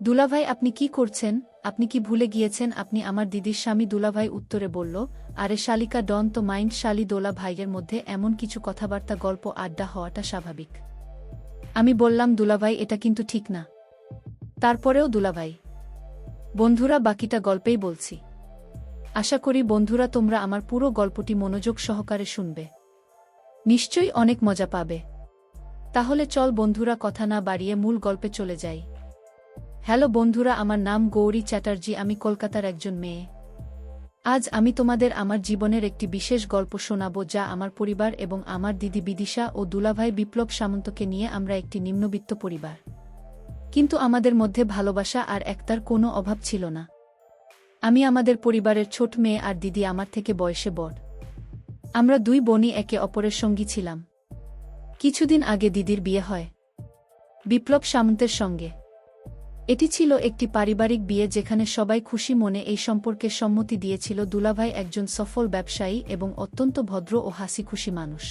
দুলাভাই আপনি কি করছেন? আপনি কি ভুলে গিয়েছেন আপনি আমার দিদির স্বামী? দুলাভাই উত্তরে বলল, আরে শালিকা ডন তো মাইন্ড শালি দোলা ভাইয়ের মধ্যে এমন কিছু কথাবার্তা গল্প আড্ডা হওয়াটা স্বাভাবিক। আমি বললাম দুলাভাই এটা কিন্তু ঠিক না। তারপরেও দুলাভাই। বন্ধুরা বাকিটা গল্পেই বলছি। আশা করি বন্ধুরা তোমরা আমার পুরো গল্পটি মনোযোগ সহকারে শুনবে। নিশ্চয়ই অনেক মজা পাবে। তাহলে চল বন্ধুরা কথা না বাড়িয়ে মূল গল্পে চলে যাই। হ্যালো বন্ধুরা, আমার নাম গৌরী চ্যাটার্জি, আমি কলকাতার একজন মেয়ে। আজ আমি তোমাদের আমার জীবনের একটি বিশেষ গল্প শোনাব, যা আমার পরিবার এবং আমার দিদি বিদিশা ও দুলাভাই বিপ্লব সামন্তকে নিয়ে আমরা একটি নিম্নবিত্ত পরিবার। কিন্তু আমাদের মধ্যে ভালোবাসা আর একতার কোনো অভাব ছিল না। আমি আমাদের পরিবারের ছোট মেয়ে আর দিদি আমার থেকে বয়সে বড়। আমরা দুই বোনই একে অপরের সঙ্গী ছিলাম। কিছুদিন আগে দিদির বিয়ে হয় বিপ্লব সামন্তের সঙ্গে। এটি ছিল একটি পারিবারিক বিয়ে, যেখানে সবাই খুশি মনে এই সম্পর্কে সম্মতি দিয়েছিল। দুলাভাই একজন সফল ব্যবসায়ী এবং অত্যন্ত ভদ্র ও হাসিখুশি মানুষ।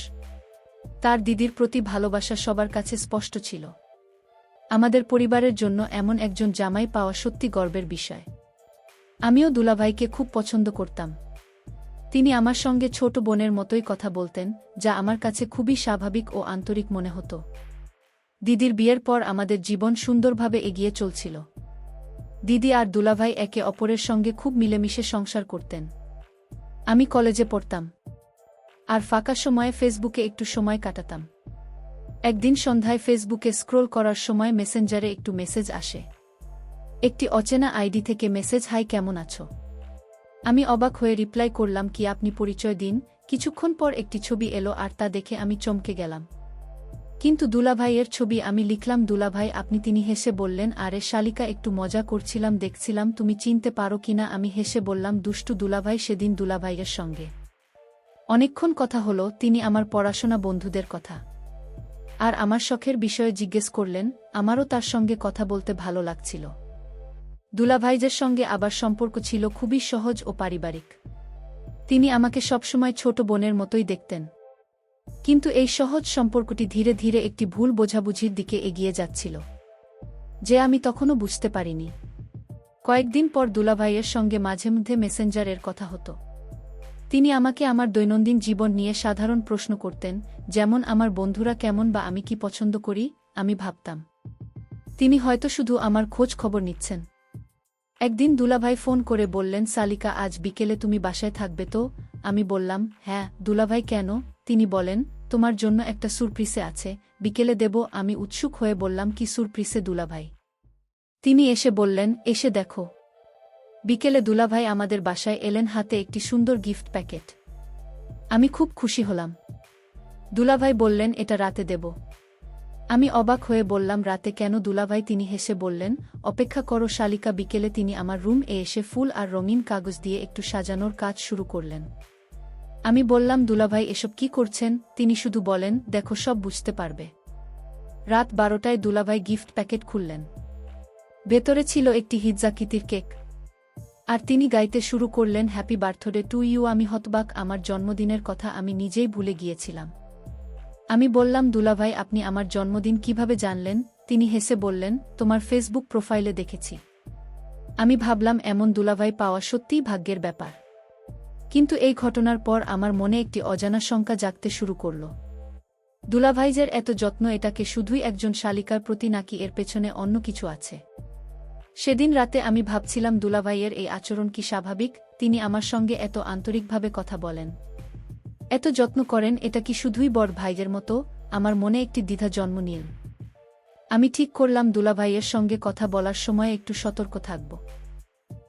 তার দিদির প্রতি ভালোবাসা সবার কাছে স্পষ্ট ছিল। আমাদের পরিবারের জন্য এমন একজন জামাই পাওয়া সত্যি গর্বের বিষয়। আমিও দুলাভাইকে খুব পছন্দ করতাম। তিনি আমার সঙ্গে ছোট বোনের মতোই কথা বলতেন, যা আমার কাছে খুবই স্বাভাবিক ও আন্তরিক মনে হতো। দিদির বিয়ের পর আমাদের জীবন সুন্দরভাবে এগিয়ে চলছিল। দিদি আর দুলাভাই একে অপরের সঙ্গে খুব মিলেমিশে সংসার করতেন। আমি কলেজে পড়তাম আর ফাঁকা সময়ে ফেসবুকে একটু সময় কাটাতাম। একদিন সন্ধ্যায় ফেসবুকে স্ক্রোল করার সময় মেসেঞ্জারে একটু মেসেজ আসে। একটি অচেনা আইডি থেকে মেসেজ, হাই কেমন আছো? আমি অবাক হয়ে রিপ্লাই করলাম, কি আপনি পরিচয় দিন। কিছুক্ষণ পর একটি ছবি এলো আর তা দেখে আমি চমকে গেলাম। কিন্তু দুলাভাইয়ের ছবি। আমি লিখলাম, দুলাভাই আপনি? তিনি হেসে বললেন, আরে শালিকা একটু মজা করছিলাম, দেখছিলাম তুমি চিনতে পারো কিনা। আমি হেসে বললাম, দুষ্টু দুলাভাই। সেদিন দুলাভাইয়ের সঙ্গে অনেকক্ষণ কথা হলো। তিনি আমার পড়াশোনা বন্ধুদের কথা আর আমার শখের বিষয়ে জিজ্ঞেস করলেন। আমারও তার সঙ্গে কথা বলতে ভালো লাগছিল। দুলাভাইদের সঙ্গে আবার সম্পর্ক ছিল খুবই সহজ ও পারিবারিক। তিনি আমাকে সবসময় ছোট বোনের মতোই দেখতেন। কিন্তু এই সহজ সম্পর্কটি ধীরে ধীরে একটি ভুল বোঝাবুঝির দিকে এগিয়ে যাচ্ছিল, যে আমি তখনও বুঝতে পারিনি। কয়েকদিন পর দুলাভাইয়ের সঙ্গে মাঝে মধ্যে মেসেঞ্জারের কথা হতো। তিনি আমাকে আমার দৈনন্দিন জীবন নিয়ে সাধারণ প্রশ্ন করতেন, যেমন আমার বন্ধুরা কেমন বা আমি কি পছন্দ করি। আমি ভাবতাম তিনি হয়তো শুধু আমার খোঁজ খবর নিচ্ছেন। একদিন দুলাভাই ফোন করে বললেন, শালিকা আজ বিকেলে তুমি বাসায় থাকবে তো? আমি বললাম, হ্যাঁ। দুলাভাই কেন? তিনি বলেন, তোমার জন্য একটা সুরপ্রিসে আছে, বিকেলে দেব। আমি উৎসুক হয়ে বললাম, কি সুরপ্রিসে দুলাভাই? তিনি এসে বললেন, এসে দেখো। বিকেলে দুলাভাই আমাদের বাসায় এলেন, হাতে একটি সুন্দর গিফট প্যাকেট। আমি খুব খুশি হলাম। দুলাভাই বললেন, এটা রাতে দেব। আমি অবাক হয়ে বললাম, রাতে কেন দুলাভাই? তিনি হেসে বললেন, অপেক্ষা করো শালিকা। বিকেলে তিনি আমার রুম এসে ফুল আর রঙিন কাগজ দিয়ে একটু সাজানোর কাজ শুরু করলেন। আমি বললাম, দুলাভাই এসব কি করছেন? তিনি শুধু বলেন, দেখো সব বুঝতে পারবে। রাত 12টায় দুলাভাই গিফট প্যাকেট খুললেন। ভেতরে ছিল একটি হিজ্জাকৃতির কেক। আর তিনি গাইতে শুরু করলেন, হ্যাপি বার্থডে টু ইউ। আমি হতবাক, আমার জন্মদিনের কথা আমি নিজেই ভুলে গিয়েছিলাম। আমি বললাম, দুলাভাই আপনি আমার জন্মদিন কিভাবে জানলেন? তিনি হেসে বললেন, তোমার ফেসবুক প্রোফাইলে দেখেছি। আমি ভাবলাম এমন দুলাভাই পাওয়া সত্যিই ভাগ্যের ব্যাপার। কিন্তু এই ঘটনার পর আমার মনে একটি অজানা শঙ্কা জাগতে শুরু করল। দুলাভাইজের এত যত্ন, এটাকে শুধুই একজন শালিকার প্রতি, নাকি এর পেছনে অন্য কিছু আছে? সেদিন রাতে আমি ভাবছিলাম, দুলাভাইয়ের এই আচরণ কি স্বাভাবিক? তিনি আমার সঙ্গে এত আন্তরিকভাবে কথা বলেন, এত যত্ন করেন, এটা কি শুধুই বড় ভাইয়ের মতো? আমার মনে একটি দ্বিধা জন্ম নিল। আমি ঠিক করলাম দুলাভাইয়ের সঙ্গে কথা বলার সময় একটু সতর্ক থাকব।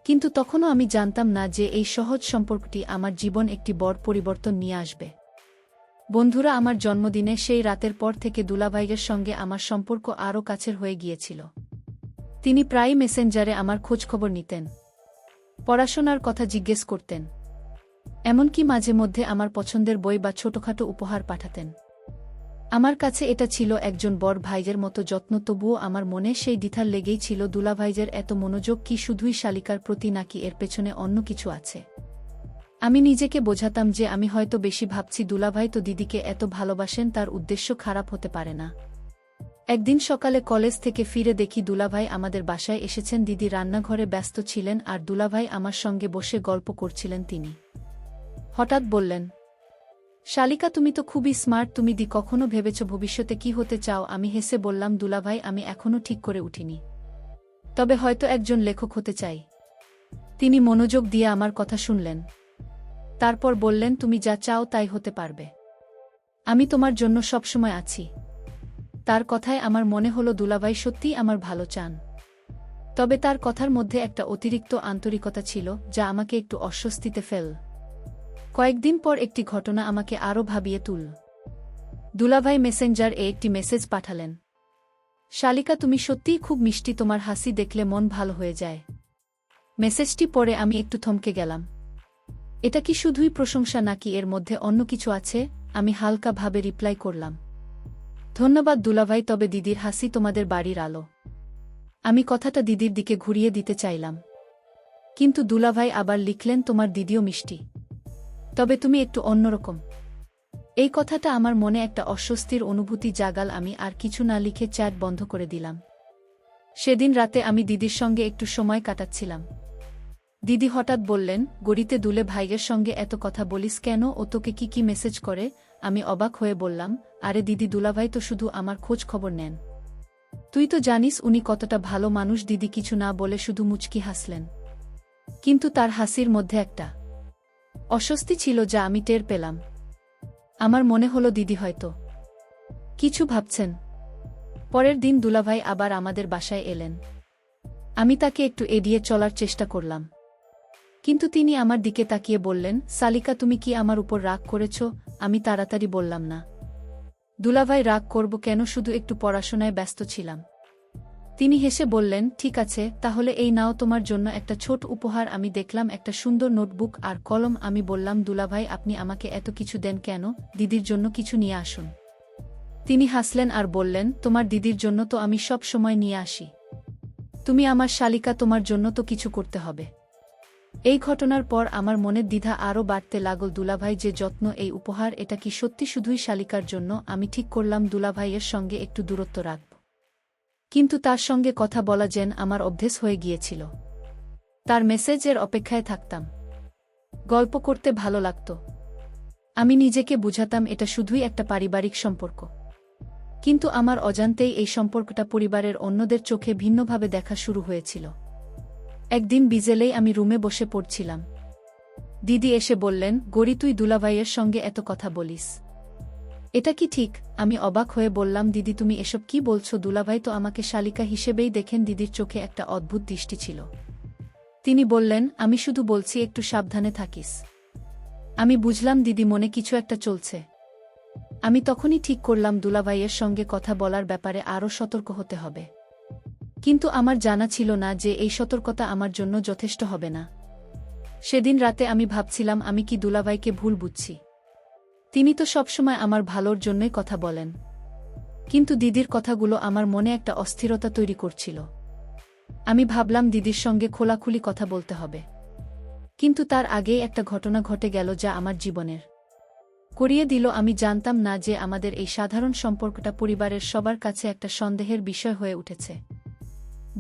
কিন্তু তখনও আমি জানতাম না যে এই সহজ সম্পর্কটি আমার জীবন একটি বড় পরিবর্তন নিয়ে আসবে। বন্ধুরা, আমার জন্মদিনে সেই রাতের পর থেকে দুলাভাইয়ের সঙ্গে আমার সম্পর্ক আরও কাছের হয়ে গিয়েছিল। তিনি প্রায়ই মেসেঞ্জারে আমার খোঁজখবর নিতেন, পড়াশোনার কথা জিজ্ঞেস করতেন, এমনকি মাঝে মধ্যে আমার পছন্দের বই বা ছোটখাটো উপহার পাঠাতেন। আমার কাছে এটা ছিল একজন বড় ভাইয়ের মতো যত্ন। তবুও আমার মনে সেই দ্বিধা লেগেই ছিল, দুলাভাইয়ের এত মনোযোগ কি শুধুই শালিকার প্রতি, নাকি এর পেছনে অন্য কিছু আছে? আমি নিজেকে বোঝাতাম যে আমি হয়তো বেশি ভাবছি। দুলাভাই তো দিদিকে এত ভালোবাসেন, তার উদ্দেশ্য খারাপ হতে পারে না। একদিন সকালে কলেজ থেকে ফিরে দেখি দুলাভাই আমাদের বাসায় এসেছেন। দিদি রান্নাঘরে ব্যস্ত ছিলেন আর দুলাভাই আমার সঙ্গে বসে গল্প করছিলেন। তিনি হঠাৎ বললেন, শালিকা, তুমি তো খুবই স্মার্ট, তুমি কখনো ভেবেছ ভবিষ্যতে কি হতে চাও? আমি হেসে বললাম, দুলাভাই, আমি এখনো ঠিক করে উঠিনি, তবে হয়তো একজন লেখক হতে চাই। তিনি মনোযোগ দিয়ে আমার কথা শুনলেন, তারপর বললেন, তুমি যা চাও তাই হতে পারবে, আমি তোমার জন্য সবসময় আছি। তার কথায় আমার মনে হলো দুলাভাই সত্যিই আমার ভালো চান। তবে তার কথার মধ্যে একটা অতিরিক্ত আন্তরিকতা ছিল যা আমাকে একটু অস্বস্তিতে ফেল। কয়েকদিন পর একটি ঘটনা আমাকে আরও ভাবিয়ে তুলল। দুলাভাই মেসেঞ্জারে একটি মেসেজ পাঠালেন, শালিকা, তুমি সত্যিই খুব মিষ্টি, তোমার হাসি দেখলে মন ভালো হয়ে যায়। মেসেজটি পড়ে আমি একটু থমকে গেলাম। এটা কি শুধুই প্রশংসা নাকি এর মধ্যে অন্য কিছু আছে? আমি হালকা ভাবে রিপ্লাই করলাম, ধন্যবাদ দুলাভাই, তবে দিদির হাসি তোমাদের বাড়ির আলো। আমি কথাটা দিদির দিকে ঘুরিয়ে দিতে চাইলাম, কিন্তু দুলাভাই আবার লিখলেন, তোমার দিদিও মিষ্টি, তবে তুমি একটু অন্যরকম। এই কথাটা আমার মনে একটা অস্বস্তির অনুভূতি জাগাল। আমি আর কিছু না লিখে চ্যাট বন্ধ করে দিলাম। সেদিন রাতে আমি দিদির সঙ্গে একটু সময় কাটাচ্ছিলাম। দিদি হঠাৎ বললেন, গড়িতে দুলে ভাইয়ের সঙ্গে এত কথা বলিস কেন? ও তোকে কি কি মেসেজ করে? আমি অবাক হয়ে বললাম, আরে দিদি, দুলাভাই তো শুধু আমার খোঁজ খবর নেন, তুই তো জানিস উনি কতটা ভালো মানুষ। দিদি কিছু না বলে শুধু মুচকি হাসলেন, কিন্তু তার হাসির মধ্যে একটা অস্বস্তি ছিল যা আমি টের পেলাম। আমার মনে হলো দিদি হয়তো কিছু ভাবছেন। পরের দিন দুলাভাই আবার আমাদের বাসায় এলেন। আমি তাকে একটু এড়িয়ে চলার চেষ্টা করলাম, কিন্তু তিনি আমার দিকে তাকিয়ে বললেন, শালিকা, তুমি কি আমার উপর রাগ করেছ? আমি তাড়াতাড়ি বললাম, না দুলাভাই, রাগ করব কেন, শুধু একটু পড়াশোনায় ব্যস্ত ছিলাম। তিনি হেসে বললেন, ঠিক আছে, তাহলে এই নাও তোমার জন্য একটা ছোট উপহার। আমি দেখলাম একটা সুন্দর নোটবুক আর কলম। আমি বললাম, দুলাভাই, আপনি আমাকে এত কিছু দেন কেন? দিদির জন্য কিছু নিয়ে আসুন। তিনি হাসলেন আর বললেন, তোমার দিদির জন্য তো আমি সব সময় নিয়ে আসি, তুমি আমার শালিকা, তোমার জন্য তো কিছু করতে হবে। এই ঘটনার পর আমার মনের দ্বিধা আরও বাড়তে লাগল। দুলাভাই যে যত্ন, এই উপহার, এটা কি সত্যি শুধুই শালিকার জন্য? আমি ঠিক করলাম দুলাভাইয়ের সঙ্গে একটু দূরত্ব রাখব, কিন্তু তার সঙ্গে কথা বলা যেন আমার অভ্যেস হয়ে গিয়েছিল। তার মেসেজের অপেক্ষায় থাকতাম, গল্প করতে ভালো লাগত। আমি নিজেকে বুঝাতাম এটা শুধুই একটা পারিবারিক সম্পর্ক, কিন্তু আমার অজান্তেই এই সম্পর্কটা পরিবারের অন্যদের চোখে ভিন্নভাবে দেখা শুরু হয়েছিল। একদিন বিজেলেই আমি রুমে বসে পড়ছিলাম। দিদি এসে বললেন, গড়ি, তুই দুলাভাইয়ের সঙ্গে এত কথা বলিস, এটা কি ঠিক? আমি অবাক হয়ে বললাম, দিদি, তুমি এসব কি বলছো? দুলাভাই তো আমাকে শালিকা হিসেবেই দেখেন। দিদির চোখে একটা অদ্ভুত দৃষ্টি ছিল। তিনি বললেন, আমি শুধু বলছি একটু সাবধানে থাকিস। আমি বুঝলাম দিদি মনে কিছু একটা চলছে। আমি তখনই ঠিক করলাম দুলাভাইয়ের সঙ্গে কথা বলার ব্যাপারে আরও সতর্ক হতে হবে, কিন্তু আমার জানা ছিল না যে এই সতর্কতা আমার জন্য যথেষ্ট হবে না। সেদিন রাতে আমি ভাবছিলাম, আমি কি দুলাভাইকে ভুল বুঝছি? তিনি তো সবসময় আমার ভালোর জন্যই কথা বলেন, কিন্তু দিদির কথাগুলো আমার মনে একটা অস্থিরতা তৈরি করছিল। আমি ভাবলাম দিদির সঙ্গে খোলাখুলি কথা বলতে হবে, কিন্তু তার আগেই একটা ঘটনা ঘটে গেল যা আমার জীবনের করিয়ে দিল। আমি জানতাম না যে আমাদের এই সাধারণ সম্পর্কটা পরিবারের সবার কাছে একটা সন্দেহের বিষয় হয়ে উঠেছে।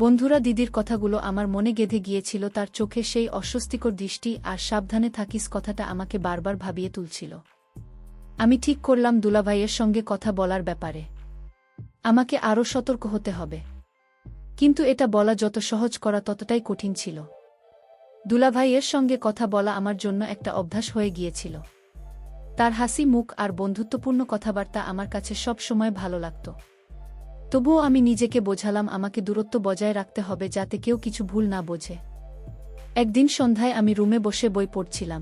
বন্ধুরা, দিদির কথাগুলো আমার মনে গেঁথে গিয়েছিল। তার চোখে সেই অস্বস্তিকর দৃষ্টি আর সাবধানে থাকিস কথাটা আমাকে বারবার ভাবিয়ে তুলছিল। আমি ঠিক করলাম দুলাভাইয়ের সঙ্গে কথা বলার ব্যাপারে আমাকে আরও সতর্ক হতে হবে, কিন্তু এটা বলা যত সহজ, করা ততটাই কঠিন ছিল। দুলাভাইয়ের সঙ্গে কথা বলা আমার জন্য একটা অভ্যাস হয়ে গিয়েছিল। তার হাসি মুখ আর বন্ধুত্বপূর্ণ কথাবার্তা আমার কাছে সব সময় ভালো লাগত। তবুও আমি নিজেকে বোঝালাম আমাকে দূরত্ব বজায় রাখতে হবে যাতে কেউ কিছু ভুল না বোঝে। একদিন সন্ধ্যায় আমি রুমে বসে বই পড়ছিলাম।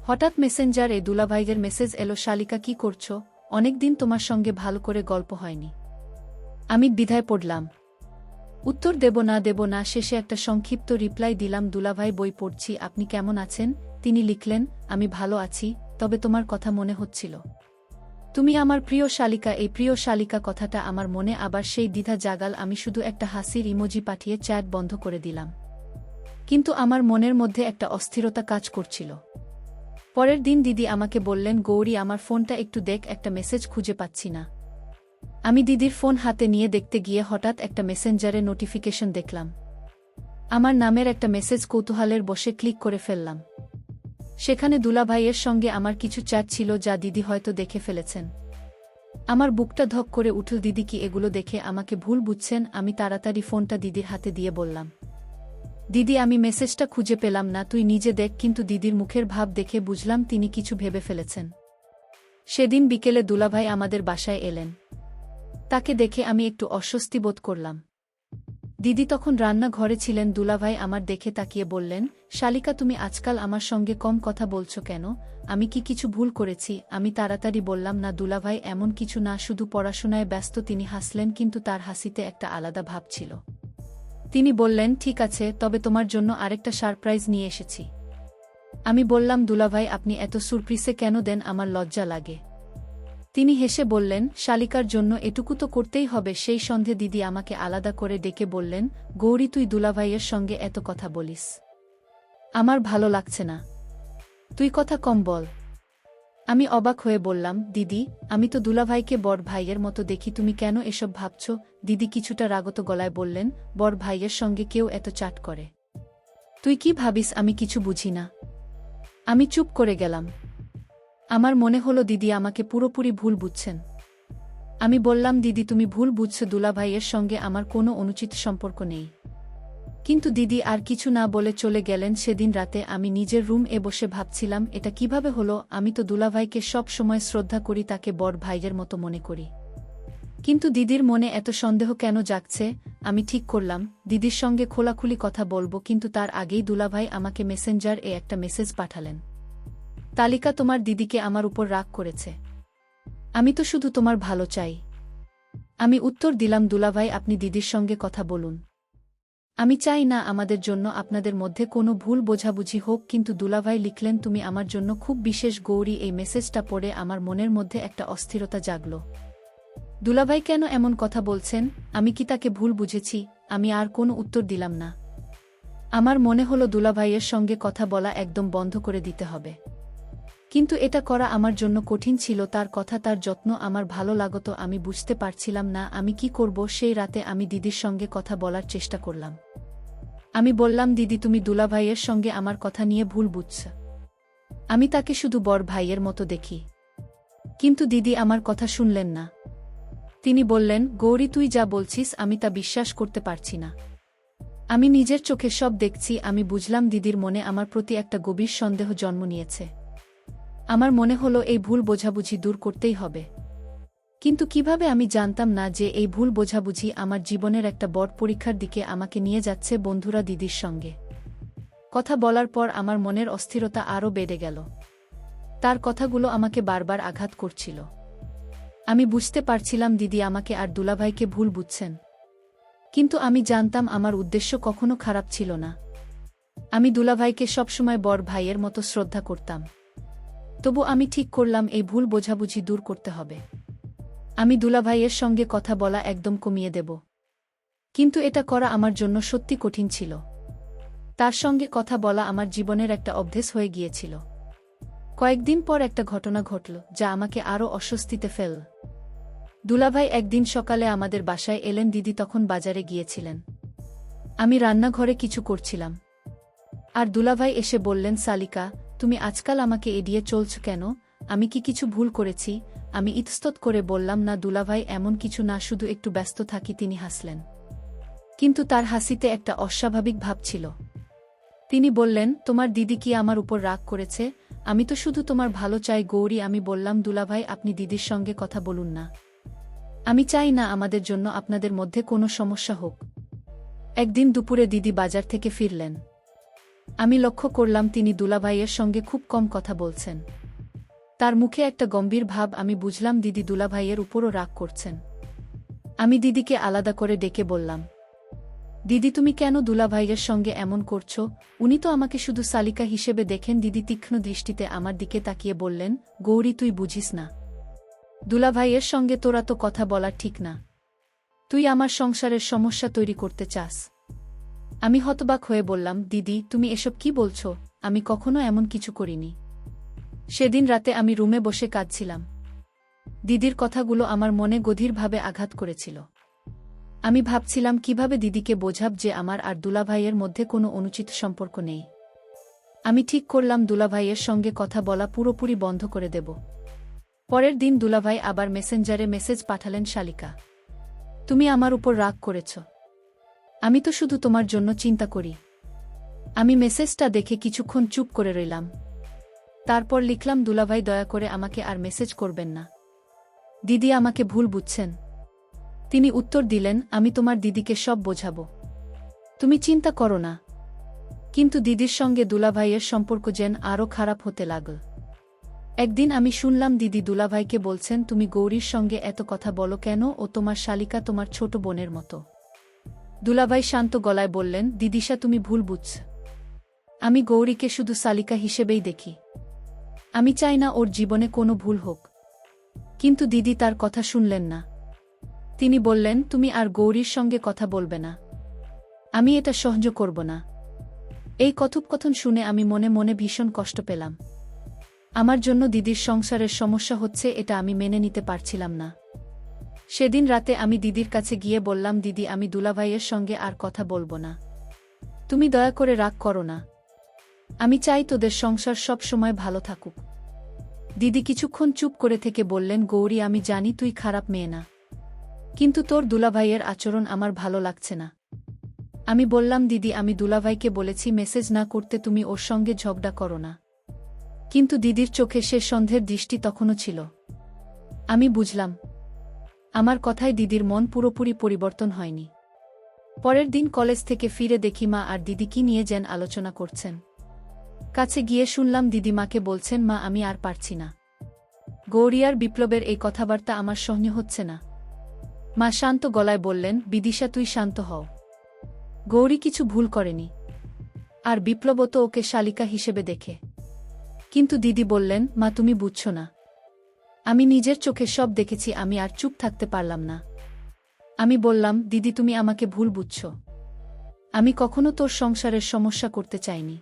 হঠাৎ মেসেঞ্জারে দুলাভাইয়ের মেসেজ এলো, শালিকা, কি করছো? অনেকদিন তোমার সঙ্গে ভালো করে গল্প হয়নি। আমি দ্বিধায় পড়লাম, উত্তর দেব না শেষে একটা সংক্ষিপ্ত রিপ্লাই দিলাম, দুলাভাই, বই পড়ছি, আপনি কেমন আছেন? তিনি লিখলেন, আমি ভালো আছি, তবে তোমার কথা মনে হচ্ছিল। তুমি আমার প্রিয় শালিকা। এই প্রিয় শালিকা কথাটা আমার মনে আবার সেই দ্বিধা জাগাল। আমি শুধু একটা হাসির ইমোজি পাঠিয়ে চ্যাট বন্ধ করে দিলাম, কিন্তু আমার মনের মধ্যে একটা অস্থিরতা কাজ করছিল। পরের দিন দিদি আমাকে বললেন, গৌরী, আমার ফোনটা একটু দেখ, একটা মেসেজ খুঁজে পাচ্ছি না। আমি দিদির ফোন হাতে নিয়ে দেখতে গিয়ে হঠাৎ একটা মেসেঞ্জারে নোটিফিকেশন দেখলাম। আমার নামের একটা মেসেজ কৌতূহলের বসে ক্লিক করে ফেললাম। সেখানে দুলাভাইয়ের সঙ্গে আমার কিছু চ্যাট ছিল যা দিদি হয়তো দেখে ফেলেছেন। আমার বুকটা ধক করে উঠল, দিদি কি এগুলো দেখে আমাকে ভুল বুঝছেন? আমি তাড়াতাড়ি ফোনটা দিদির হাতে দিয়ে বললাম, দিদি আমি মেসেজটা খুঁজে পেলাম না, তুই নিজে দেখ। কিন্তু দিদির মুখের ভাব দেখে বুঝলাম তিনি কিছু ভেবে ফেলেছেন। সেদিন বিকেলে দুলাভাই আমাদের বাসায় এলেন। তাকে দেখে আমি একটু অস্বস্তি বোধ করলাম। দিদি তখন রান্নাঘরে ছিলেন। দুলাভাই আমার দেখে তাকিয়ে বললেন, শালিকা তুমি আজকাল আমার সঙ্গে কম কথা বলছো কেন? আমি কি কিছু ভুল করেছি? আমি তাড়াতাড়ি বললাম, না দুলাভাই এমন কিছু না, শুধু পড়াশোনায় ব্যস্ত। তিনি হাসলেন, কিন্তু তার হাসিতে একটা আলাদা ভাব ছিল। তিনি বললেন, ঠিক আছে, তবে তোমার জন্য আরেকটা সারপ্রাইজ নিয়ে এসেছি। আমি বললাম, দুলাভাই আপনি এত সুরপ্রিসে কেন দেন? আমার লজ্জা লাগে। তিনি হেসে বললেন, শালিকার জন্য এটুকু তো করতেই হবে। সেই সন্ধে দিদি আমাকে আলাদা করে ডেকে বললেন, গৌরী তুই দুলাভাইয়ের সঙ্গে এত কথা বলিস, আমার ভালো লাগছে না, তুই কথা কম বল। আমি অবাক হয়ে বললাম, দিদি আমি তো দুলাভাইকে বড় ভাইয়ের মতো দেখি, তুমি কেন এসব ভাবছ? দিদি কিছুটা রাগত গলায় বললেন, বড় ভাইয়ের সঙ্গে কেউ এত চাট করে? তুই কি ভাবিস আমি কিছু বুঝি না? আমি চুপ করে গেলাম। আমার মনে হলো দিদি আমাকে পুরোপুরি ভুল বুঝছেন। আমি বললাম, দিদি তুমি ভুল বুঝছো, দুলাভাইয়ের সঙ্গে আমার কোনো অনুচিত সম্পর্ক নেই। কিন্তু দিদি আর কিছু না বলে চলে গেলেন। সেদিন রাতে আমি নিজের রুমে বসে ভাবছিলাম, এটা কিভাবে হলো? আমি তো দুলাভাইকে সব সময় শ্রদ্ধা করি, তাকে বড় ভাইয়ের মতো মনে করি, কিন্তু দিদির মনে এত সন্দেহ কেন জাগছে? আমি ঠিক করলাম দিদির সঙ্গে খোলাখুলি কথা বলবো, কিন্তু তার আগেই দুলাভাই আমাকে মেসেঞ্জার এ একটা মেসেজ পাঠালেন, তালিকা তোমার দিদিকে আমার উপর রাগ করেছে, আমি তো শুধু তোমার ভালো চাই। আমি উত্তর দিলাম, দুলাভাই আপনি দিদির সঙ্গে কথা বলুন, আমি চাই না আমাদের জন্য আপনাদের মধ্যে কোনো ভুল বোঝাবুঝি হোক। কিন্তু দুলাভাই লিখলেন, তুমি আমার জন্য খুব বিশেষ গৌরী। এই মেসেজটা পড়ে আমার মনের মধ্যে একটা অস্থিরতা জাগল। দুলাভাই কেন এমন কথা বলছেন? আমি কি তাকে ভুল বুঝেছি? আমি আর কোনো উত্তর দিলাম না। আমার মনে হলো দুলাভাইয়ের সঙ্গে কথা বলা একদম বন্ধ করে দিতে হবে। কিন্তু এটা করা আমার জন্য কঠিন ছিল। তার কথা, তার যত্ন আমার ভালো লাগতো। আমি বুঝতে পারছিলাম না আমি কি করব। সেই রাতে আমি দিদির সঙ্গে কথা বলার চেষ্টা করলাম। আমি বললাম, দিদি তুমি দুলাভাইয়ের সঙ্গে আমার কথা নিয়ে ভুল বুঝছ, আমি তাকে শুধু বড় ভাইয়ের মতো দেখি। কিন্তু দিদি আমার কথা শুনলেন না। তিনি বললেন, গৌরী তুই যা বলছিস আমি তা বিশ্বাস করতে পারছি না। আমি নিজের চোখে সব দেখছি। আমি বুঝলাম দিদির মনে আমার প্রতি একটা গভীর সন্দেহ জন্ম নিয়েছে। আমার মনে হলো এই ভুল বোঝাবুঝি দূর করতেই হবে। কিন্তু কিভাবে? আমি জানতাম না যে এই ভুল বোঝাবুঝি আমার জীবনের একটা বড় পরীক্ষার দিকে আমাকে নিয়ে যাচ্ছে। বন্ধুরা দিদির সঙ্গে কথা বলার পর আমার মনের অস্থিরতা আরও বেড়ে গেল। তার কথাগুলো আমাকে বারবার আঘাত করছিল। আমি বুঝতে পারছিলাম দিদি আমাকে আর দুলাভাইকে ভুল বুঝছেন, কিন্তু আমি জানতাম আমার উদ্দেশ্য কখনো খারাপ ছিল না। আমি দুলাভাইকে সবসময় বড় ভাইয়ের মতো শ্রদ্ধা করতাম। তবু আমি ঠিক করলাম এই ভুল বোঝাবুঝি দূর করতে হবে। আমি দুলাভাইয়ের সঙ্গে কথা বলা একদম কমিয়ে দেব। কিন্তু এটা করা আমার জন্য সত্যি কঠিন ছিল। তার সঙ্গে কথা বলা আমার জীবনের একটা অভ্যেস হয়ে গিয়েছিল। কয়েকদিন পর একটা ঘটনা ঘটল যা আমাকে আরও অস্বস্তিতে ফেলল। দুলাভাই একদিন সকালে আমাদের বাসায় এলেন। দিদি তখন বাজারে গিয়েছিলেন। আমি রান্নাঘরে কিছু করছিলাম। আর দুলাভাই এসে বললেন, শালিকা তুমি আজকাল আমাকে এড়িয়ে চলছ কেন? আমি কি কিছু ভুল করেছি? আমি ইতস্তত করে বললাম, না দুলাভাই এমন কিছু না, শুধু একটু ব্যস্ত থাকি। তিনি হাসলেন, কিন্তু তার হাসিতে একটা অস্বাভাবিক ভাব ছিল। তিনি বললেন, তোমার দিদি কি আমার উপর রাগ করেছে? আমি তো শুধু তোমার ভালো চাই গৌরী। আমি বললাম, দুলাভাই আপনি দিদির সঙ্গে কথা বলুন না, আমি চাই না আমাদের জন্য আপনাদের মধ্যে কোনো সমস্যা হোক। একদিন দুপুরে দিদি বাজার থেকে ফিরলেন। আমি লক্ষ্য করলাম তিনি দুলাভাইয়ের সঙ্গে খুব কম কথা বলছেন। তার মুখে একটা গম্ভীর ভাব। আমি বুঝলাম দিদি দুলাভাইয়ের উপরও রাগ করছেন। আমি দিদিকে আলাদা করে ডেকে বললাম, দিদি তুমি কেন দুলাভাইয়ের সঙ্গে এমন করছো? উনি তো আমাকে শুধু শালিকা হিসেবে দেখেন। দিদি তীক্ষ্ণ দৃষ্টিতে আমার দিকে তাকিয়ে বললেন, গৌরী তুই বুঝিস না, দুলাভাইয়ের সঙ্গে তোরা তো কথা বলা ঠিক না। তুই আমার সংসারের সমস্যা তৈরি করতে চাস। আমি হতবাক হয়ে বললাম, দিদি তুমি এসব কি বলছো? আমি কখনো এমন কিছু করিনি। সেদিন রাতে আমি রুমে বসে কাঁদছিলাম। দিদির কথাগুলো আমার মনে গভীরভাবে আঘাত করেছিল। আমি ভাবছিলাম কিভাবে দিদিকে বোঝাব যে আমার আর দুলাভাইয়ের মধ্যে কোনো অনুচিত সম্পর্ক নেই। আমি ঠিক করলাম দুলাভাইয়ের সঙ্গে কথা বলা পুরোপুরি বন্ধ করে দেব। পরের দিন দুলাভাই আবার মেসেঞ্জারে মেসেজ পাঠালেন, শালিকা, তুমি আমার উপর রাগ করেছ। আমি তো শুধু তোমার জন্য চিন্তা করি। আমি মেসেজটা দেখে কিছুক্ষণ চুপ করে রইলাম। তারপর লিখলাম, দুলাভাই দয়া করে আমাকে আর মেসেজ করবেন না। দিদি আমাকে ভুল বুঝছেন। তিনি উত্তর দিলেন, আমি তোমার দিদিকে সব বোঝাবো, তুমি চিন্তা করো না। কিন্তু দিদির সঙ্গে দুলাভাইয়ের সম্পর্ক যেন আরও খারাপ হতে লাগল। একদিন আমি শুনলাম দিদি দুলাভাইকে বলছেন, তুমি গৌরীর সঙ্গে এত কথা বলো কেন, ও তোমার শালিকা তোমার ছোট বোনের মতো। দুলাভাই শান্ত গলায় বললেন, দিদিশা তুমি ভুল বুঝছ। আমি গৌরীকে শুধু শালিকা হিসেবেই দেখি। আমি চাই না ওর জীবনে কোনো ভুল হোক। কিন্তু দিদি তার কথা শুনলেন না। তিনি বললেন, তুমি আর গৌরীর সঙ্গে কথা বলবে না। আমি এটা সহ্য করব না। এই কথোপকথন শুনে আমি মনে মনে ভীষণ কষ্ট পেলাম। আমার জন্য দিদির সংসারের সমস্যা হচ্ছে এটা আমি মেনে নিতে পারছিলাম না। সেদিন রাতে আমি দিদির কাছে গিয়ে বললাম, দিদি আমি দুলাভাইয়ের সঙ্গে আর কথা বলবো না। তুমি দয়া করে রাগ করো না। আমি চাই তোদের সংসার সব সময় ভালো থাকুক। দিদি কিছুক্ষণ চুপ করে থেকে বললেন, গৌরী আমি জানি তুই খারাপ মেয়ে না, কিন্তু তোর দুলাভাইয়ের আচরণ আমার ভালো লাগছে না। আমি বললাম, দিদি আমি দুলাভাইকে বলেছি মেসেজ না করতে, তুমি ওর সঙ্গে ঝগড়া করো না। কিন্তু দিদির চোখে সে সন্দেহের দৃষ্টি তখনও ছিল। আমি বুঝলাম, আমার কথায় দিদির মন পুরোপুরি পরিবর্তন হয়নি। পরের দিন কলেজ থেকে ফিরে দেখি মা আর দিদি কি নিয়ে যেন আলোচনা করছেন। কাছে গিয়ে শুনলাম দিদিমাকে বলছেন, মা আমি আর পারছি না। গৌরী আর বিপ্লবের এই কথাবার্তা আমার সহ্য হচ্ছে না। মা শান্ত গলায় বললেন, বিদিশা তুই শান্ত হও। গৌরী কিছু ভুল করেনি, আর বিপ্লবও তো ওকে শালিকা হিসেবে দেখে। কিন্তু দিদি বললেন, মা তুমি বুঝছ না। আমি নিজের চোখে সব দেখেছি। আমি আর চুপ থাকতে পারলাম না। আমি বললাম, দিদি তুমি আমাকে ভুল বুঝছ। আমি কখনো তোর সংসারের সমস্যা করতে চাইনি।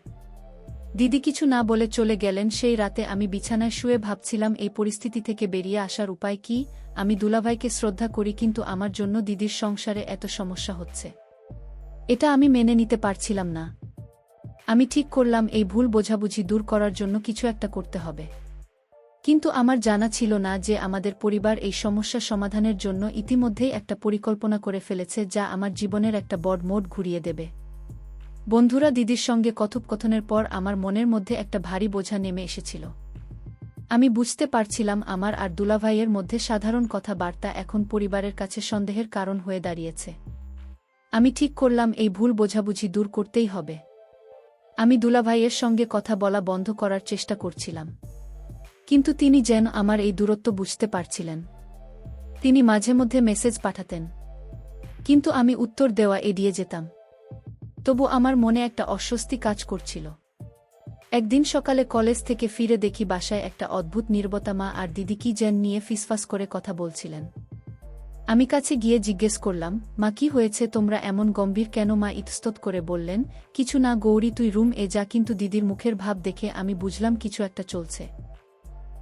দিদি কিছু না বলে চলে গেলেন। সেই রাতে আমি বিছানায় শুয়ে ভাবছিলাম এই পরিস্থিতি থেকে বেরিয়ে আসার উপায় কি। আমি দুলাভাইকে শ্রদ্ধা করি, কিন্তু আমার জন্য দিদির সংসারে এত সমস্যা হচ্ছে, এটা আমি মেনে নিতে পারছিলাম না। আমি ঠিক করলাম এই ভুল বোঝাবুঝি দূর করার জন্য কিছু একটা করতে হবে। কিন্তু আমার জানা ছিল না যে আমাদের পরিবার এই সমস্যা সমাধানের জন্য ইতিমধ্যেই একটা পরিকল্পনা করে ফেলেছে, যা আমার জীবনের একটা বড় মোড় ঘুরিয়ে দেবে। বন্ধুরা, দিদির সঙ্গে কথোপকথনের পর আমার মনের মধ্যে একটা ভারী বোঝা নেমে এসেছিল। আমি বুঝতে পারছিলাম আমার আর দুলাভাইয়ের মধ্যে সাধারণ কথাবার্তা এখন পরিবারের কাছে সন্দেহের কারণ হয়ে দাঁড়িয়েছে। আমি ঠিক করলাম এই ভুল বোঝাবুঝি দূর করতেই হবে। আমি দুলাভাইয়ের সঙ্গে কথা বলা বন্ধ করার চেষ্টা করছিলাম, কিন্তু তিনি যেন আমার এই দূরত্ব বুঝতে পারছিলেন। তিনি মাঝে মধ্যে মেসেজ পাঠাতেন, কিন্তু আমি উত্তর দেওয়া এড়িয়ে যেতাম। তবু আমার মনে একটা অস্বস্তি কাজ করছিল। একদিন সকালে কলেজ থেকে ফিরে দেখি বাসায় একটা অদ্ভুত নীরবতা। মা আর দিদি কি যেন নিয়ে ফিসফাস করে কথা বলছিলেন। আমি কাছে গিয়ে জিজ্ঞেস করলাম, মা কি হয়েছে, তোমরা এমন গম্ভীর কেন? মা ইতস্তত করে বললেন, কিছু না গৌরী, তুই রুম এ যা। কিন্তু দিদির মুখের ভাব দেখে আমি বুঝলাম কিছু একটা চলছে।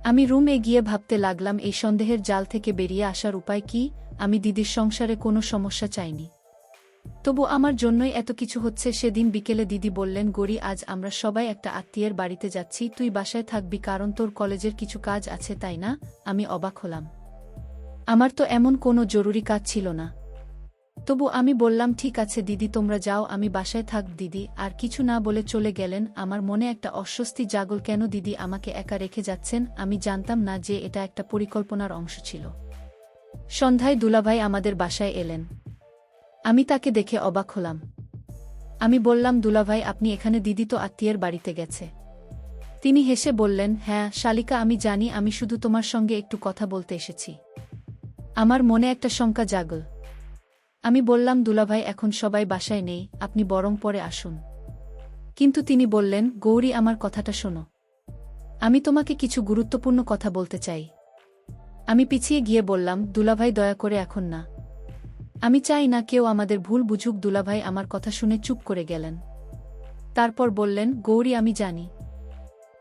আমি রুমে গিয়ে ভাবতে লাগলাম এই সন্দেহের জাল থেকে বেরিয়ে আসার উপায় কি। আমি দিদির সংসারে কোনো সমস্যা চাইনি, তবু আমার জন্যই এত কিছু হচ্ছে। সেদিন বিকেলে দিদি বললেন, গৌরী আজ আমরা সবাই একটা আত্মীয়ের বাড়িতে যাচ্ছি, তুই বাসায় থাকবি কারণ তোর কলেজের কিছু কাজ আছে, তাই না? আমি অবাক হলাম। আমার তো এমন কোনো জরুরি কাজ ছিল না। তবু আমি বললাম, ঠিক আছে দিদি তোমরা যাও, আমি বাসায় থাক। দিদি আর কিছু না বলে চলে গেলেন। আমার মনে একটা অস্বস্তি জাগল, কেন দিদি আমাকে একা রেখে যাচ্ছেন। আমি জানতাম না যে এটা একটা পরিকল্পনার অংশ ছিল। সন্ধ্যায় দুলাভাই আমাদের বাসায় এলেন। আমি তাকে দেখে অবাক হলাম। আমি বললাম, দুলাভাই আপনি এখানে? দিদি তো আত্মীয়ের বাড়িতে গেছে। তিনি হেসে বললেন, হ্যাঁ শালিকা আমি জানি, আমি শুধু তোমার সঙ্গে একটু কথা বলতে এসেছি। আমার মনে একটা শঙ্কা জাগল। আমি বললাম, দুলাভাই এখন সবাই বাসায় নেই, আপনি বরং পরে আসুন। কিন্তু তিনি বললেন, গৌরী আমার কথাটা শোনো, আমি তোমাকে কিছু গুরুত্বপূর্ণ কথা বলতে চাই। আমি পিছিয়ে গিয়ে বললাম, দুলাভাই দয়া করে এখন না। আমি চাই না কেউ আমাদের ভুল বুঝুক। দুলাভাই আমার কথা শুনে চুপ করে গেলেন। তারপর বললেন, গৌরী আমি জানি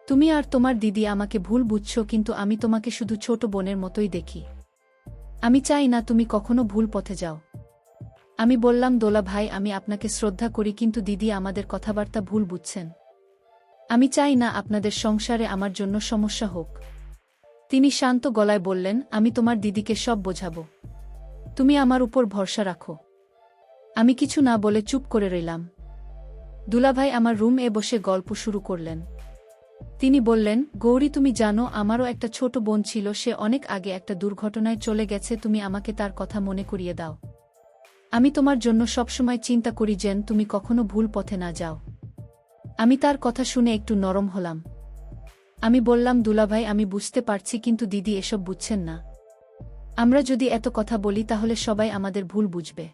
তুমি আর তোমার দিদি আমাকে ভুল বুঝছো, কিন্তু আমি তোমাকে শুধু ছোট বোনের মতোই দেখি। আমি চাই না তুমি কখনো ভুল পথে যাও। আমি বললাম, দোলা ভাই, আমি আপনাকে শ্রদ্ধা করি, কিন্তু দিদি আমাদের কথাবার্তা ভুল বুঝছেন। আমি চাই না আপনাদের সংসারে আমার জন্য সমস্যা হোক। তিনি শান্ত গলায় বললেন, আমি তোমার দিদিকে সব বোঝাবো। তুমি আমার উপর ভরসা রাখো। আমি কিছু না বলে চুপ করে রইলাম। দুলাভাই আমার রুমে বসে গল্প শুরু করলেন। তিনি বললেন, গৌরী, তুমি জানো আমারও একটা ছোট বোন ছিল, সে অনেক আগে একটা দুর্ঘটনায় চলে গেছে, তুমি আমাকে তার কথা মনে করিয়ে দাও। আমি তোমার জন্য সবসময় চিন্তা করি যেন তুমি কখনো ভুল পথে না যাও। আমি তার কথা শুনে একটু নরম হলাম। আমি বললাম, দুলাভাই, আমি বুঝতে পারছি, কিন্তু দিদি এসব বুঝছেন না। আমরা যদি এত কথা বলি তাহলে সবাই আমাদের ভুল বুঝবে।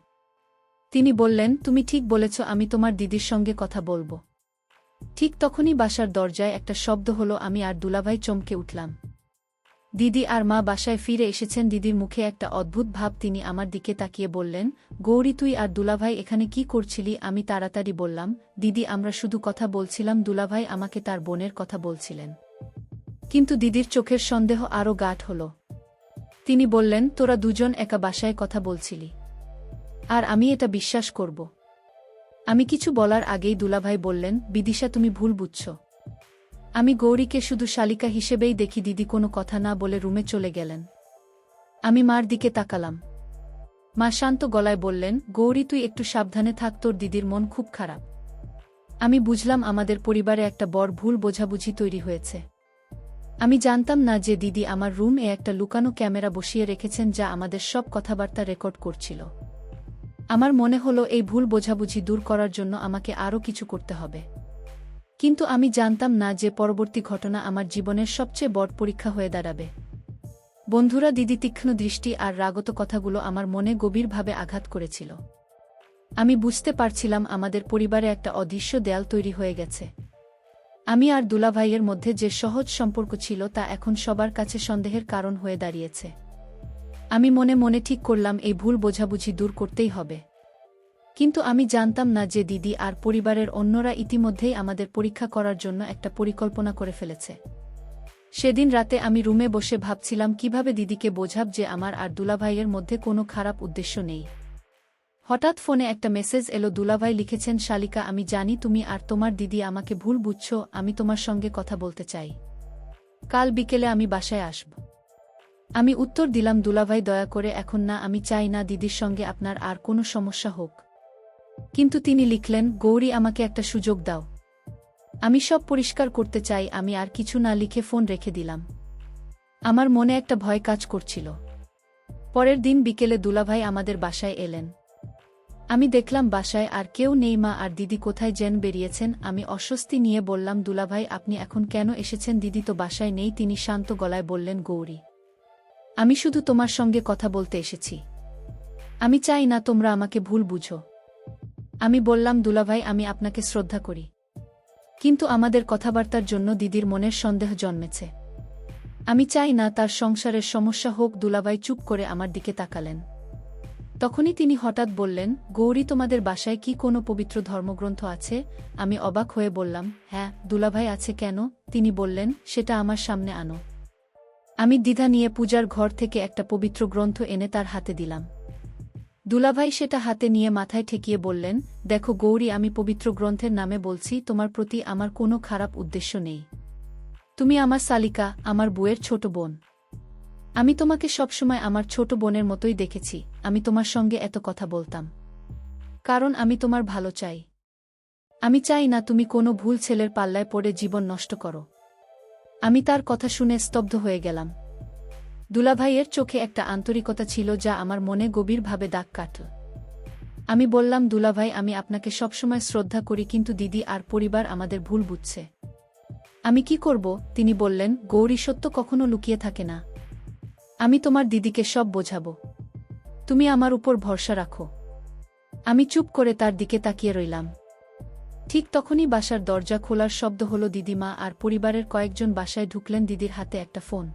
তিনি বললেন, তুমি ঠিক বলেছ, আমি তোমার দিদির সঙ্গে কথা বলবো। ঠিক তখনই বাসার দরজায় একটা শব্দ হলো। আমি আর দুলাভাই চমকে উঠলাম। দিদি আর মা বাসায় ফিরে এসেছেন। দিদির মুখে একটা অদ্ভুত ভাব। তিনি আমার দিকে তাকিয়ে বললেন, গৌরী, তুই আর দুলাভাই এখানে কি করছিলি? আমি তাড়াতাড়ি বললাম, দিদি, আমরা শুধু কথা বলছিলাম। দুলাভাই আমাকে তার বোনের কথা বলছিলেন। কিন্তু দিদির চোখের সন্দেহ আরও গাঢ় হল। তিনি বললেন, তোরা দুজন একা বাসায় কথা বলছিলি, আর আমি এটা বিশ্বাস করব? আমি কিছু বলার আগেই দুলাভাই বললেন, বিদিশা, তুমি ভুল বুঝছ। আমি গৌরীকে শুধু শালিকা হিসেবেই দেখি। দিদি কোনো কথা না বলে রুমে চলে গেলেন। আমি মার দিকে তাকালাম। মা শান্ত গলায় বললেন, গৌরী, তুই একটু সাবধানে থাক, তোর দিদির মন খুব খারাপ। আমি বুঝলাম আমাদের পরিবারে একটা বড় ভুল বোঝাবুঝি তৈরি হয়েছে। আমি জানতাম না যে দিদি আমার রুমে একটা লুকানো ক্যামেরা বসিয়ে রেখেছেন, যা আমাদের সব কথাবার্তা রেকর্ড করছিল। আমার মনে হলো এই ভুল বোঝাবুঝি দূর করার জন্য আমাকে আরও কিছু করতে হবে। কিন্তু আমি জানতাম না যে পরবর্তী ঘটনা আমার জীবনের সবচেয়ে বড় পরীক্ষা হয়ে দাঁড়াবে। বন্ধুরা, দিদি তীক্ষ্ণ দৃষ্টি আর রাগত কথাগুলো আমার মনে গভীরভাবে আঘাত করেছিল। আমি বুঝতে পারছিলাম আমাদের পরিবারে একটা অদৃশ্য দেয়াল তৈরি হয়ে গেছে। আমি আর দুলাভাইয়ের মধ্যে যে সহজ সম্পর্ক ছিল তা এখন সবার কাছে সন্দেহের কারণ হয়ে দাঁড়িয়েছে। আমি মনে মনে ঠিক করলাম, এই ভুল বোঝাবুঝি দূর করতেই হবে। কিন্তু আমি জানতাম না যে দিদি আর পরিবারের অন্যরা ইতিমধ্যেই আমাদের পরীক্ষা করার জন্য একটা পরিকল্পনা করে ফেলেছে। সেদিন রাতে আমি রুমে বসে ভাবছিলাম কিভাবে দিদিকে বোঝাব যে আমার আর দুলাভাইয়ের মধ্যে কোনো খারাপ উদ্দেশ্য নেই। হঠাৎ ফোনে একটা মেসেজ এলো। দুলাভাই লিখেছেন, শালিকা, আমি জানি তুমি আর তোমার দিদি আমাকে ভুল বুঝছ। আমি তোমার সঙ্গে কথা বলতে চাই। কাল বিকেলে আমি বাসায় আসব। আমি উত্তর দিলাম, দুলাভাই, দয়া করে এখন না। আমি চাই না দিদির সঙ্গে আপনার আর কোনো সমস্যা হোক। কিন্তু তিনি লিখলেন, গৌরী, আমাকে একটা সুযোগ দাও। আমি সব পরিষ্কার করতে চাই। আমি আর কিছু না লিখে ফোন রেখে দিলাম। আমার মনে একটা ভয় কাজ করছিল। পরের দিন বিকেলে দুলাভাই আমাদের বাসায় এলেন। আমি দেখলাম বাসায় আর কেউ নেই। মা আর দিদি কোথায় যেন বেরিয়েছেন। আমি অস্বস্তি নিয়ে বললাম, দুলাভাই, আপনি এখন কেন এসেছেন? দিদি তো বাসায় নেই। তিনি শান্ত গলায় বললেন, গৌরী, আমি শুধু তোমার সঙ্গে কথা বলতে এসেছি। আমি চাই না তোমরা আমাকে ভুল বুঝো। আমি বললাম, দুলাভাই, আমি আপনাকে শ্রদ্ধা করি, কিন্তু আমাদের কথাবার্তার জন্য দিদির মনের সন্দেহ জন্মেছে। আমি চাই না তার সংসারের সমস্যা হোক। দুলাভাই চুপ করে আমার দিকে তাকালেন। তখনই তিনি হঠাৎ বললেন, গৌরী, তোমাদের বাসায় কি কোনো পবিত্র ধর্মগ্রন্থ আছে? আমি অবাক হয়ে বললাম, হ্যাঁ। দুলাভাই, আছে কেন? তিনি বললেন, সেটা আমার সামনে আনো। আমি দ্বিধা নিয়ে পূজার ঘর থেকে একটা পবিত্র গ্রন্থ এনে তার হাতে দিলাম। দুলাভাই সেটা হাতে নিয়ে মাথায় ঠেকিয়ে বললেন, দেখো গৌরী, আমি পবিত্র গ্রন্থের নামে বলছি, তোমার প্রতি আমার কোনো খারাপ উদ্দেশ্য নেই। তুমি আমার শালিকা, আমার বউয়ের ছোট বোন। আমি তোমাকে সবসময় আমার ছোট বোনের মতোই দেখেছি। আমি তোমার সঙ্গে এত কথা বলতাম কারণ আমি তোমার ভালো চাই। আমি চাই না তুমি কোনো ভুল ছেলের পাল্লায় পড়ে জীবন নষ্ট করো। আমি তার কথা শুনে স্তব্ধ হয়ে গেলাম। দুলাভাইয়ের চোখে একটা আন্তরিকতা ছিল যা আমার মনে গভীরভাবে দাগ কাটল। আমি বললাম, দুলাভাই, আমি আপনাকে সবসময় শ্রদ্ধা করি, কিন্তু দিদি আর পরিবার আমাদের ভুল বুঝছে। আমি কি করব? তিনি বললেন, গৌরী, সত্য কখনো লুকিয়ে থাকে না। আমি তোমার দিদিকে সব বোঝাবো। তুমি আমার উপর ভরসা রাখো। আমি চুপ করে তার দিকে তাকিয়ে রইলাম। ঠিক তখনই বাসার দরজা খোলার শব্দ হলো। দিদিমা আর পরিবারের কয়েকজন বাসায় ঢুকলেন। দিদির হাতে একটা ফোন,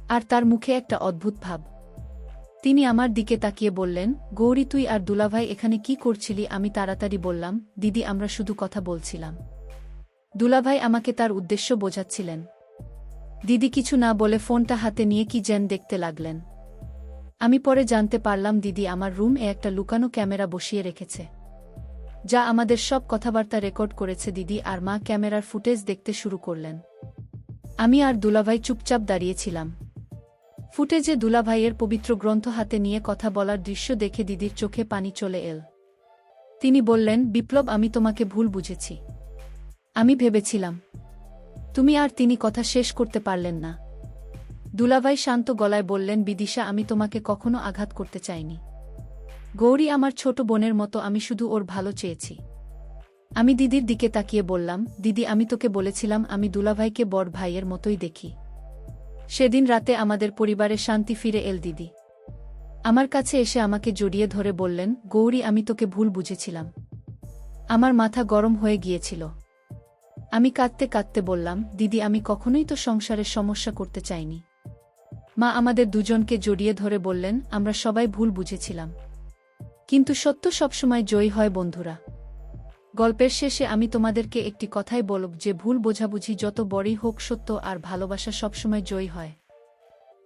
আর তার মুখে একটা অদ্ভুত ভাব। তিনি আমার দিকে তাকিয়ে বললেন, গৌরী, তুই আর দুলাভাই এখানে কি করছিলি? আমি তাড়াতাড়ি বললাম, দিদি, আমরা শুধু কথা বলছিলাম। দুলাভাই আমাকে তার উদ্দেশ্য বোঝাচ্ছিলেন। দিদি কিছু না বলে ফোনটা হাতে নিয়ে কি যেন দেখতে লাগলেন। আমি পরে জানতে পারলাম দিদি আমার রুমে একটা লুকানো ক্যামেরা বসিয়ে রেখেছে, যা আমাদের সব কথাবার্তা রেকর্ড করেছে। দিদি আর মা ক্যামেরার ফুটেজ দেখতে শুরু করলেন। আমি আর দুলাভাই চুপচাপ দাঁড়িয়েছিলাম। ফুটেজে দুলাভাইয়ের পবিত্র গ্রন্থ হাতে নিয়ে কথা বলার দৃশ্য দেখে দিদির চোখে পানি চলে এল। তিনি বললেন, বিপ্লব, আমি তোমাকে ভুল বুঝেছি। আমি ভেবেছিলাম তুমি আর তিনি কথা শেষ করতে পারলেন না। দুলাভাই শান্ত গলায় বললেন, বিদিশা, আমি তোমাকে কখনো আঘাত করতে চাইনি। গৌরী আমার ছোট বোনের মতো, আমি শুধু ওর ভালো চেয়েছি। আমি দিদির দিকে তাকিয়ে বললাম, দিদি, আমি তোকে বলেছিলাম আমি দুলাভাইকে বড় ভাইয়ের মতোই দেখি। সেদিন রাতে আমাদের পরিবারে শান্তি ফিরে এল। দিদি আমার কাছে এসে আমাকে জড়িয়ে ধরে বললেন, গৌরী, আমি তোকে ভুল বুঝেছিলাম। আমার মাথা গরম হয়ে গিয়েছিল। আমি কাঁদতে কাঁদতে বললাম, দিদি, আমি কখনোই তো সংসারের সমস্যা করতে চাইনি। মা আমাদের দুজনকে জড়িয়ে ধরে বললেন, আমরা সবাই ভুল বুঝেছিলাম, কিন্তু সত্য সবসময় জয়ী হয় বন্ধুরা। গল্পের শেষে আমি তোমাদেরকে একটি কথাই বলব, যে ভুল বোঝাবুঝি যত বড়ই হোক, সত্য আর ভালোবাসা সবসময় জয়ী হয়।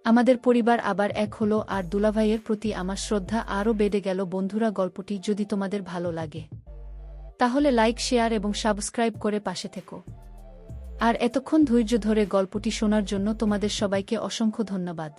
আমাদের পরিবার আবার এক হলো, আর দুলাভাইয়ের প্রতি আমার শ্রদ্ধা আরও বেড়ে গেল। বন্ধুরা, গল্পটি যদি তোমাদের ভালো লাগে তাহলে লাইক, শেয়ার এবং সাবস্ক্রাইব করে পাশে থেকো। আর এতক্ষণ ধৈর্য ধরে গল্পটি শোনার জন্য তোমাদের সবাইকে অসংখ্য ধন্যবাদ।